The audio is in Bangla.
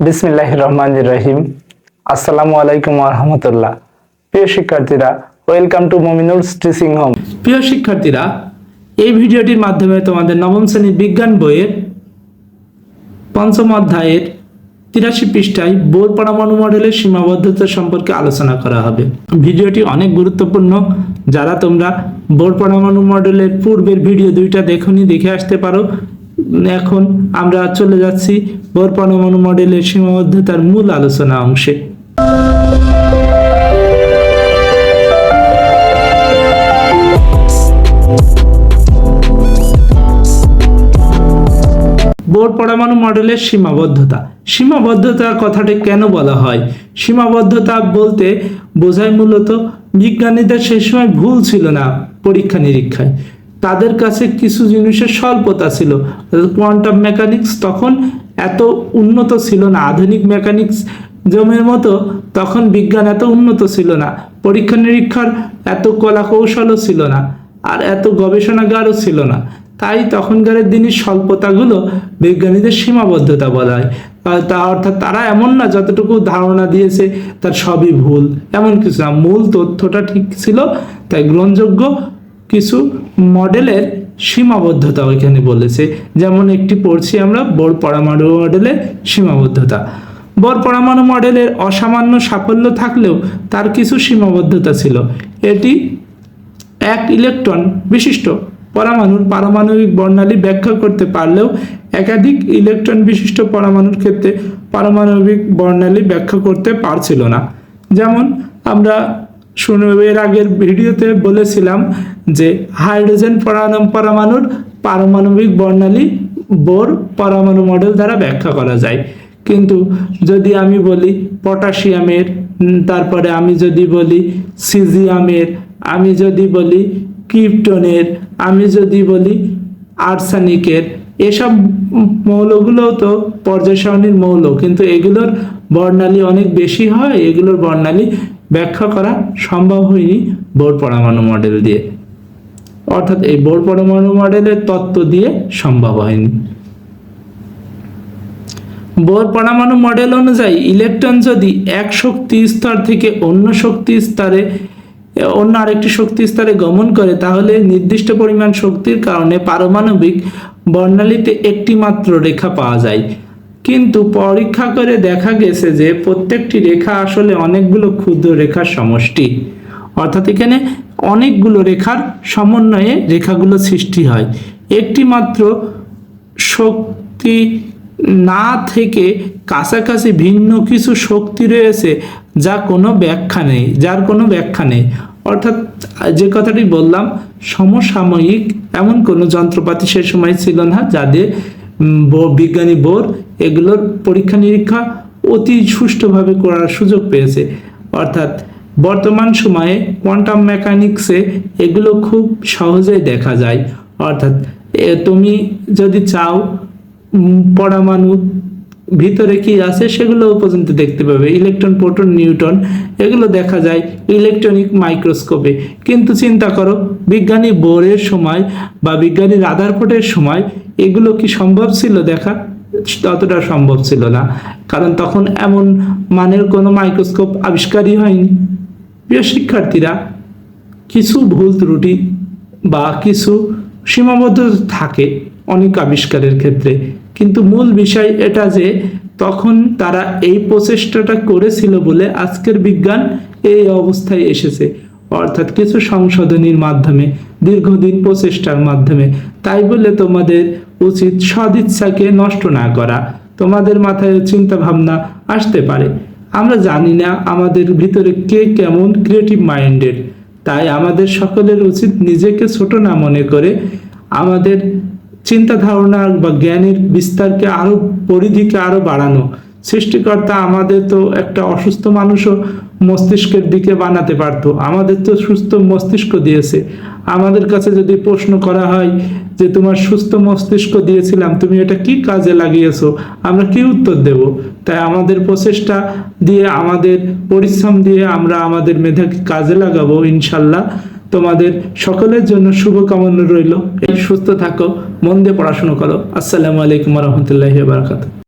বিসমিল্লাহির রহমানির রহিম। আসসালামু আলাইকুম ওয়া রাহমাতুল্লাহ। প্রিয় শিক্ষার্থীরা, ওয়েলকাম টু মুমিনুলস টিচিং হোম। প্রিয় শিক্ষার্থীরা, এই ভিডিওটির মাধ্যমে তোমাদের নবম শ্রেণীর বিজ্ঞান বইয়ের পঞ্চম অধ্যায়ের 83 পৃষ্ঠায় বোর পরমাণু মডেলের সীমাবদ্ধতা সম্পর্কে আলোচনা করা হবে। ভিডিওটি অনেক গুরুত্বপূর্ণ। যারা তোমরা বোর পরমাণু মডেলের পূর্বের ভিডিও দুইটা দেখোনি, দেখে আসতে পারো। এখন আমরা চলে যাচ্ছি বোর পরমাণু মডেলের সীমাবদ্ধতার মূল আলোচনা অংশে। বোর পরমাণু মডেলের সীমাবদ্ধতা কথাটি কেন বলা হয়? সীমাবদ্ধতা বলতে বোঝায় মূলত বিজ্ঞানীদের সেই সময় ভুল ছিল না পরীক্ষা নিরীক্ষায়। তাদের কাছে কিছু জিনিসের স্বল্পতা ছিল। কোয়ান্টাম মেকানিক্স তখন এত উন্নত ছিল না, আধুনিক মেকানিক্স জমের মতো তখন বিজ্ঞান এত উন্নত ছিল না, পরীক্ষা নিরীক্ষার এত কলা কৌশলও ছিল না, আর এত গবেষণাগারও ছিল না। তাই তখনকার দিনের স্বল্পতাগুলো বিজ্ঞানীদের সীমাবদ্ধতা বলা হয়। অর্থাৎ তারা এমন না যতটুকু ধারণা দিয়েছে তার সবই ভুল, এমন কিছু না। মূল তথ্যটা ঠিক ছিল, তাই গ্রহণযোগ্য কিছু মডেলের সীমাবদ্ধতা ওইখানে বলেছে। যেমন একটি পড়ছি আমরা, বোর পরমাণু মডেলের সীমাবদ্ধতা। বোর পরমাণু মডেলের অসামান্য সাফল্য থাকলেও তার কিছু সীমাবদ্ধতা ছিল। এটি এক ইলেকট্রন বিশিষ্ট পরমাণুর পারমাণবিক বর্ণালী ব্যাখ্যা করতে পারলেও একাধিক ইলেকট্রন বিশিষ্ট পরমাণুর ক্ষেত্রে পারমাণবিক বর্ণালী ব্যাখ্যা করতে পারছিল না। যেমন আমরা এর আগের ভিডিওতে বলেছিলাম যে হাইড্রোজেন পরমাণুর পারমাণবিক বর্ণালী বোর পরমাণু মডেল দ্বারা ব্যাখ্যা করা যায়। কিন্তু যদি আমি বলি পটাশিয়ামের, তারপরে আমি যদি বলি সিজিয়ামের, আমি যদি বলি ক্রিপ্টনের, আমি যদি বলি আর্সেনিকের, এসব মৌলগুলো তো পর্যায় সারণীর মৌল, কিন্তু এগুলোর বর্ণালী অনেক বেশি হয়। এগুলোর বর্ণালী ব্যাখ্যা করা সম্ভব হয়নি বোর পরমাণু মডেল দিয়ে, অর্থাৎ এই বোর পরমাণু মডেলের তত্ত্ব দিয়ে সম্ভব হয়নি। বোর পরমাণু মডেল অনুযায়ী ইলেকট্রন যদি এক শক্তি স্তর থেকে অন্য আরেকটি শক্তি স্তরে গমন করে, তাহলে নির্দিষ্ট পরিমাণ শক্তির কারণে পারমাণবিক বর্ণালীতে একটি মাত্র রেখা পাওয়া যায়। কিন্তু পরীক্ষা করে দেখা গেছে যে প্রত্যেকটি রেখা আসলে অনেকগুলো ক্ষুদ্র রেখার সমষ্টি। অর্থাৎ এখানে অনেকগুলো রেখার সমন্বয়ে রেখাগুলো সৃষ্টি হয়। একটি মাত্র শক্তি না থেকে কাছাকাছি ভিন্ন কিছু শক্তি রয়েছে যার কোনো ব্যাখ্যা নেই। অর্থাৎ যে কথাটি বললাম, সমসাময়িক এমন কোনো যন্ত্রপাতি সে সময় ছিল না যাদের বিজ্ঞানী বোর এগুলোর পরীক্ষা নিরীক্ষা অতি সুষ্ঠুভাবে করার সুযোগ পেয়েছে। অর্থাৎ বর্তমান সময়ে কোয়ান্টাম মেকানিক্সে এগুলো খুব সহজেই দেখা যায়। অর্থাৎ তুমি যদি চাও পরমাণু ভিতরে কি আছে সেগুলো পর্যন্ত দেখতে পাবে। ইলেকট্রন, প্রোটন, নিউট্রন এগুলো দেখা যায় ইলেকট্রনিক মাইক্রোস্কোপে। কিন্তু চিন্তা করো, বিজ্ঞানী বোরের সময় বা বিজ্ঞানী রাদারফোর্ডের সময় এগুলো কি সম্ভব ছিল দেখা? ততটা সম্ভব ছিল না, কারণ তখন এমন মানের কোনো মাইক্রোস্কোপ আবিষ্কারই হয়নি। প্রিয় শিক্ষার্থীরা, কিছু ভুল ত্রুটি বা কিছু সীমাবদ্ধতা থাকে অনেক আবিষ্কারের ক্ষেত্রে, কিন্তু মূল বিষয় এটা যে তখন তারা এই প্রচেষ্টাটা করেছিল বলে আজকের বিজ্ঞান এই অবস্থায় এসেছে। অর্থাৎ কিছু সংশোধনীর মাধ্যমে, দীর্ঘদিন প্রচেষ্টার মাধ্যমে। তাই বলে তোমাদের উচিত সদিচ্ছাকে নষ্ট না করা। তোমাদের মাথায় চিন্তা ভাবনা আসতে পারে, আমরা জানি না আমাদের ভিতরে কে কেমন ক্রিয়েটিভ মাইন্ডেড। তাই আমাদের সকলের উচিত নিজেকে ছোট না মনে করে আমাদের চিন্তা ধারণা বা জ্ঞানের বিস্তারকে পরিধিকে আরো বাড়ানো। সৃষ্টিকর্তা আমাদের তো একটা অসুস্থ মানুষও মস্তিষ্কের দিকে বানাতে পারতো, আমাদের তো সুস্থ মস্তিষ্ক দিয়েছে। আমাদের কাছে যদি প্রশ্ন করা হয় যে তোমার সুস্থ মস্তিষ্ক দিয়েছিলাম, তুমি এটা কি কাজে লাগিয়েছো, আমরা কি উত্তর দেব? তাই আমাদের প্রচেষ্টা দিয়ে, আমাদের পরিশ্রম দিয়ে আমরা আমাদের মেধাকে কাজে লাগাবো ইনশাল্লাহ। তোমাদের সকলের জন্য শুভকামনা রইল। সুস্থ থাকো, মন দিয়ে পড়াশোনা করো। আসসালামু আলাইকুম ওয়া রাহমাতুল্লাহি ওয়া বারাকাতুহু।